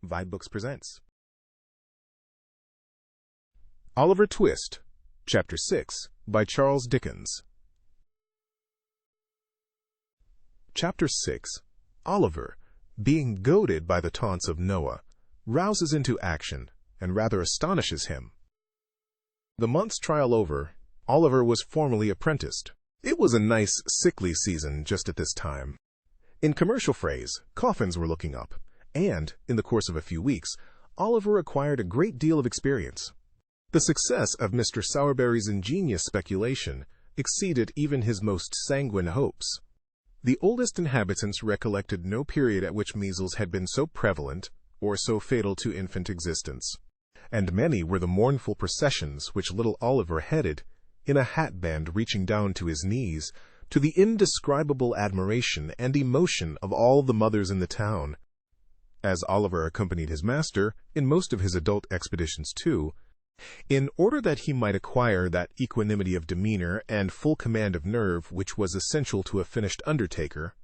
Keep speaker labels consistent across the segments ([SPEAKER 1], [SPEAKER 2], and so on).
[SPEAKER 1] vibeBooks presents Oliver Twist, Chapter 6, by Charles Dickens. Chapter 6. Oliver, being goaded by the taunts of Noah, rouses into action and rather astonishes him. The month's trial over, Oliver was formally apprenticed. It was a nice, sickly season just at this time. In commercial phrase, coffins were looking up, and, in the course of a few weeks, Oliver acquired a great deal of experience. The success of Mr. Sowerberry's ingenious speculation exceeded even his most sanguine hopes. The oldest inhabitants recollected no period at which measles had been so prevalent or so fatal to infant existence, and many were the mournful processions which little Oliver headed, in a hatband reaching down to his knees, to the indescribable admiration and emotion of all the mothers in the town. As Oliver accompanied his master in most of his adult expeditions too, in order that he might acquire that equanimity of demeanor and full command of nerve which was essential to a finished undertaker,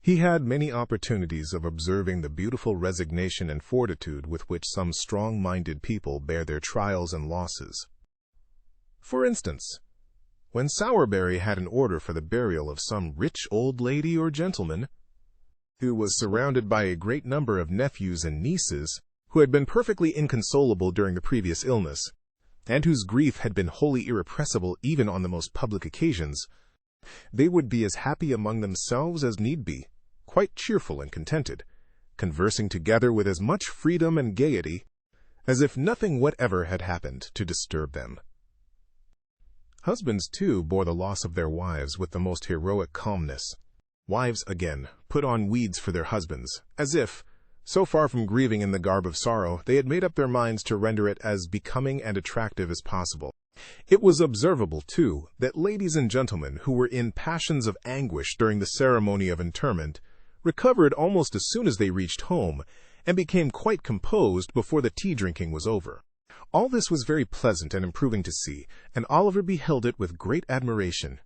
[SPEAKER 1] he had many opportunities of observing the beautiful resignation and fortitude with which some strong-minded people bear their trials and losses. For instance, when Sowerberry had an order for the burial of some rich old lady or gentleman, who was surrounded by a great number of nephews and nieces, who had been perfectly inconsolable during the previous illness, and whose grief had been wholly irrepressible even on the most public occasions, they would be as happy among themselves as need be, quite cheerful and contented, conversing together with as much freedom and gaiety as if nothing whatever had happened to disturb them. Husbands, too, bore the loss of their wives with the most heroic calmness. Wives, again, put on weeds for their husbands, as if, so far from grieving in the garb of sorrow, they had made up their minds to render it as becoming and attractive as possible. It was observable, too, that ladies and gentlemen who were in passions of anguish during the ceremony of interment recovered almost as soon as they reached home, and became quite composed before the tea-drinking was over. All this was very pleasant and improving to see, and Oliver beheld it with great admiration.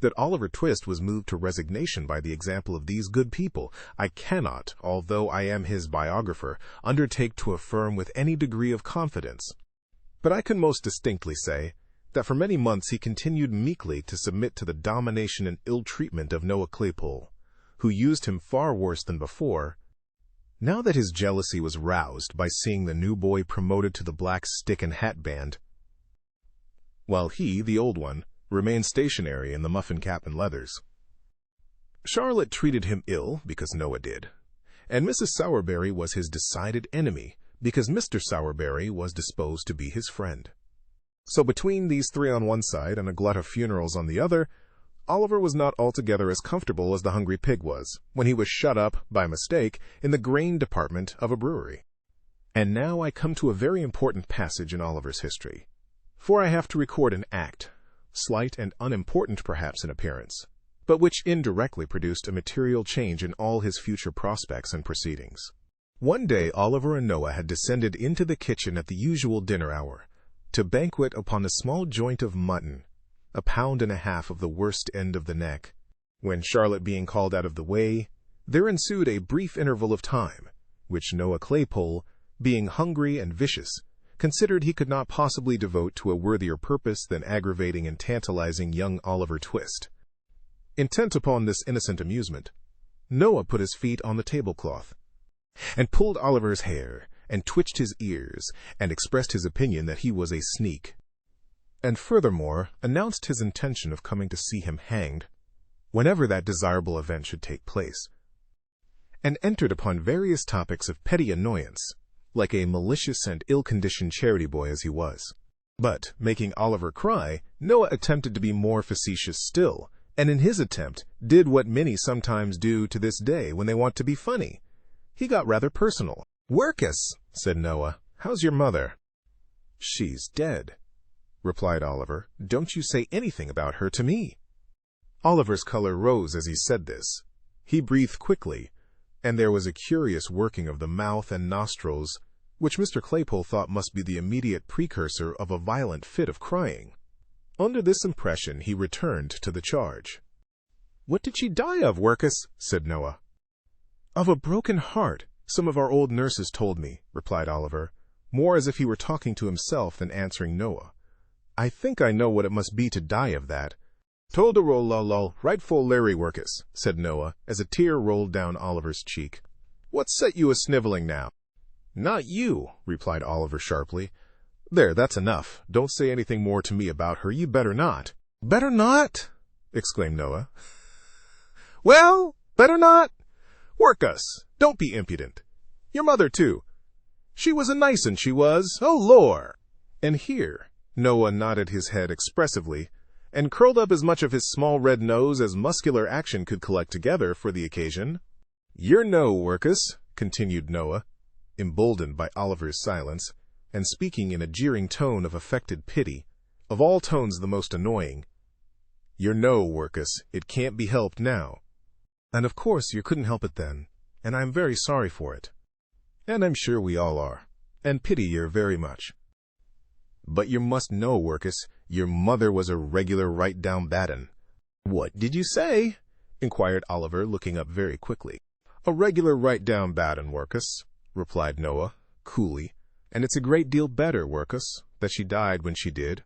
[SPEAKER 1] That Oliver Twist was moved to resignation by the example of these good people, I cannot, although I am his biographer, undertake to affirm with any degree of confidence. But I can most distinctly say that for many months he continued meekly to submit to the domination and ill-treatment of Noah Claypole, who used him far worse than before. Now that his jealousy was roused by seeing the new boy promoted to the black stick and hat band, while he, the old one, remained stationary in the muffin cap and leathers. Charlotte treated him ill because Noah did, and Mrs. Sowerberry was his decided enemy because Mr. Sowerberry was disposed to be his friend. So between these three on one side and a glut of funerals on the other, Oliver was not altogether as comfortable as the hungry pig was when he was shut up, by mistake, in the grain department of a brewery. And now I come to a very important passage in Oliver's history, for I have to record an act, slight and unimportant perhaps in appearance, but which indirectly produced a material change in all his future prospects and proceedings. One day Oliver and Noah had descended into the kitchen at the usual dinner hour, to banquet upon a small joint of mutton, 1.5 pounds of the worst end of the neck. When Charlotte being called out of the way, there ensued a brief interval of time, which Noah Claypole, being hungry and vicious, considered he could not possibly devote to a worthier purpose than aggravating and tantalizing young Oliver Twist. Intent upon this innocent amusement, Noah put his feet on the tablecloth, and pulled Oliver's hair, and twitched his ears, and expressed his opinion that he was a sneak, and furthermore announced his intention of coming to see him hanged, whenever that desirable event should take place, and entered upon various topics of petty annoyance, like a malicious and ill-conditioned charity boy as he was. But, making Oliver cry, Noah attempted to be more facetious still, and in his attempt did what many sometimes do to this day when they want to be funny. He got rather personal. "Workus," said Noah, "how's your mother?" "She's dead," replied Oliver. "Don't you say anything about her to me." Oliver's color rose as he said this. He breathed quickly, and there was a curious working of the mouth and nostrils, which Mr. Claypole thought must be the immediate precursor of a violent fit of crying. Under this impression he returned to the charge. "What did she die of, Workus?" said Noah. "Of a broken heart," "Some of our old nurses told me," replied Oliver, more as if he were talking to himself than answering Noah. "I think I know what it must be to die of that." "Tolderololol, rightful Larry Workus," said Noah, as a tear rolled down Oliver's cheek. "What set you a-sniveling now?" "Not you," replied Oliver sharply. "There, that's enough. Don't say anything more to me about her. You better not." "Better not?" exclaimed Noah. "Well, better not? Workus, don't be impudent. Your mother, too. She was a nice un, she was. Oh, lor!" And here Noah nodded his head expressively and curled up as much of his small red nose as muscular action could collect together for the occasion. "Yer no, Workus," continued Noah, emboldened by Oliver's silence, and speaking in a jeering tone of affected pity, of all tones the most annoying. "Yer no, Workus, it can't be helped now. And of course you couldn't help it then, and I'm very sorry for it. And I'm sure we all are, and pity yer very much. But you must know, Workus, your mother was a regular right-down bad un." "What did you say?" inquired Oliver, looking up very quickly. "A regular right-down bad un, Workus," replied Noah, coolly, "and it's a great deal better, Workus, that she died when she did,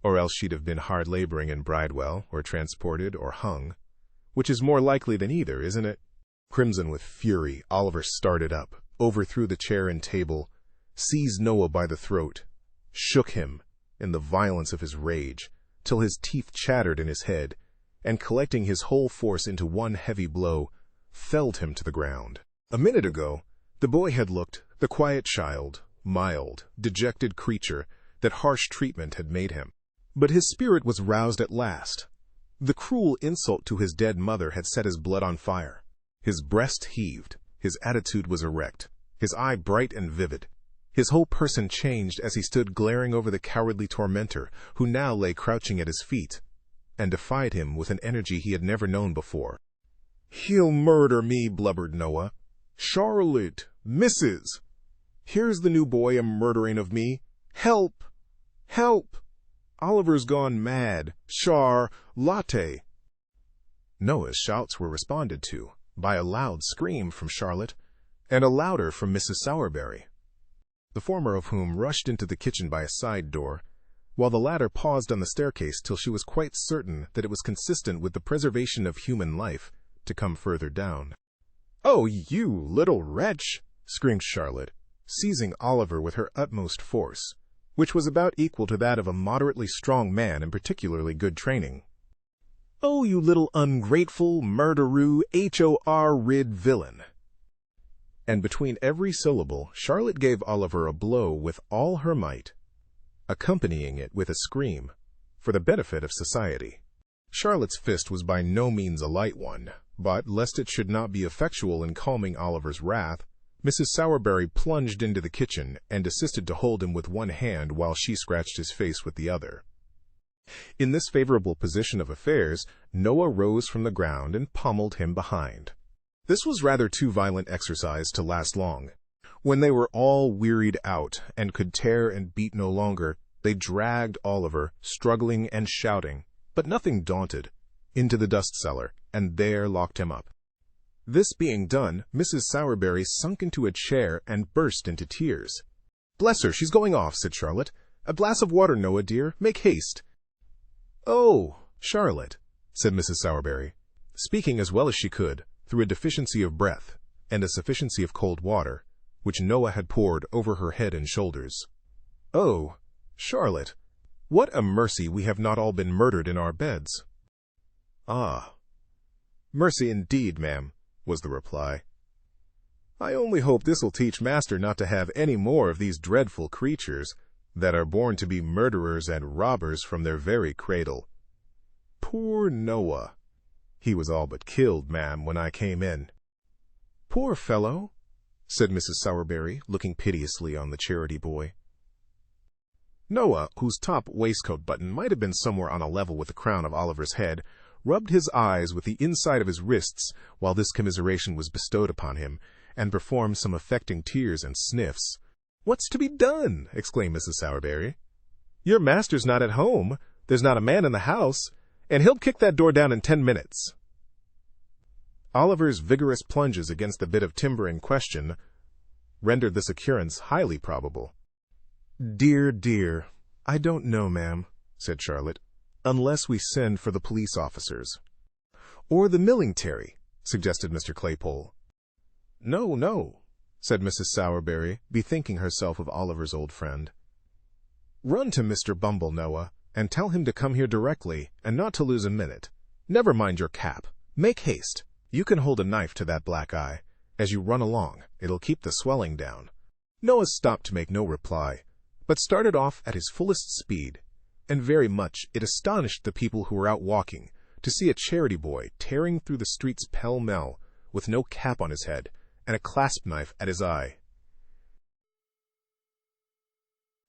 [SPEAKER 1] or else she'd have been hard laboring in Bridewell, or transported, or hung, which is more likely than either, isn't it?" Crimson with fury, Oliver started up, overthrew the chair and table, seized Noah by the throat, shook him in the violence of his rage, till his teeth chattered in his head, and collecting his whole force into one heavy blow, felled him to the ground. A minute ago, the boy had looked the quiet child, mild, dejected creature that harsh treatment had made him. But his spirit was roused at last. The cruel insult to his dead mother had set his blood on fire. His breast heaved, his attitude was erect, his eye bright and vivid. His whole person changed as he stood glaring over the cowardly tormentor, who now lay crouching at his feet, and defied him with an energy he had never known before. "He'll murder me," blubbered Noah. "Charlotte, Mrs. Here's the new boy a-murdering of me. Help! Help! Oliver's gone mad. Latte." Noah's shouts were responded to by a loud scream from Charlotte, and a louder from Mrs. Sowerberry, the former of whom rushed into the kitchen by a side door, while the latter paused on the staircase till she was quite certain that it was consistent with the preservation of human life to come further down. "Oh, you little wretch!" screamed Charlotte, seizing Oliver with her utmost force, which was about equal to that of a moderately strong man in particularly good training. "Oh, you little ungrateful, murderoo, HOR-rid villain!" And between every syllable, Charlotte gave Oliver a blow with all her might, accompanying it with a scream, for the benefit of society. Charlotte's fist was by no means a light one, but, lest it should not be effectual in calming Oliver's wrath, Mrs. Sowerberry plunged into the kitchen and assisted to hold him with one hand while she scratched his face with the other. In this favorable position of affairs, Noah rose from the ground and pommeled him behind. This was rather too violent exercise to last long. When they were all wearied out and could tear and beat no longer, they dragged Oliver, struggling and shouting, but nothing daunted, into the dust cellar, and there locked him up. This being done, Mrs. Sowerberry sunk into a chair and burst into tears. "Bless her, she's going off," said Charlotte. "A glass of water, Noah, dear. Make haste." "Oh, Charlotte," said Mrs. Sowerberry, speaking as well as she could, through a deficiency of breath and a sufficiency of cold water, which Noah had poured over her head and shoulders. "Oh, Charlotte, what a mercy we have not all been murdered in our beds." "Ah, mercy indeed, ma'am," was the reply. "I only hope this'll teach master not to have any more of these dreadful creatures that are born to be murderers and robbers from their very cradle. Poor Noah! He was all but killed, ma'am, when I came in." "Poor fellow," said Mrs. Sowerberry, looking piteously on the charity boy. Noah, whose top waistcoat button might have been somewhere on a level with the crown of Oliver's head, rubbed his eyes with the inside of his wrists while this commiseration was bestowed upon him, and performed some affecting tears and sniffs. "What's to be done?" exclaimed Mrs. Sowerberry. "Your master's not at home, there's not a man in the house, and he'll kick that door down in 10 minutes. Oliver's vigorous plunges against the bit of timber in question rendered this occurrence highly probable. "Dear, dear, I don't know, ma'am," said Charlotte, "unless we send for the police officers." "Or the military," suggested Mr. Claypole. "No, no," said Mrs. Sowerberry, bethinking herself of Oliver's old friend. "Run to Mr. Bumble, Noah, and tell him to come here directly, and not to lose a minute. Never mind your cap. Make haste. You can hold a knife to that black eye. As you run along, it'll keep the swelling down." Noah stopped to make no reply, but started off at his fullest speed, and very much it astonished the people who were out walking to see a charity boy tearing through the streets pell-mell, with no cap on his head and a clasp knife at his eye.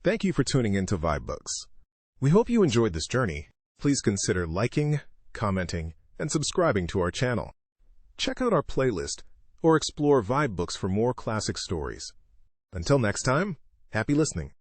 [SPEAKER 1] Thank you for tuning in to vibeBooks. We hope you enjoyed this journey. Please consider liking, commenting, and subscribing to our channel. Check out our playlist or explore vibeBooks for more classic stories. Until next time, happy listening.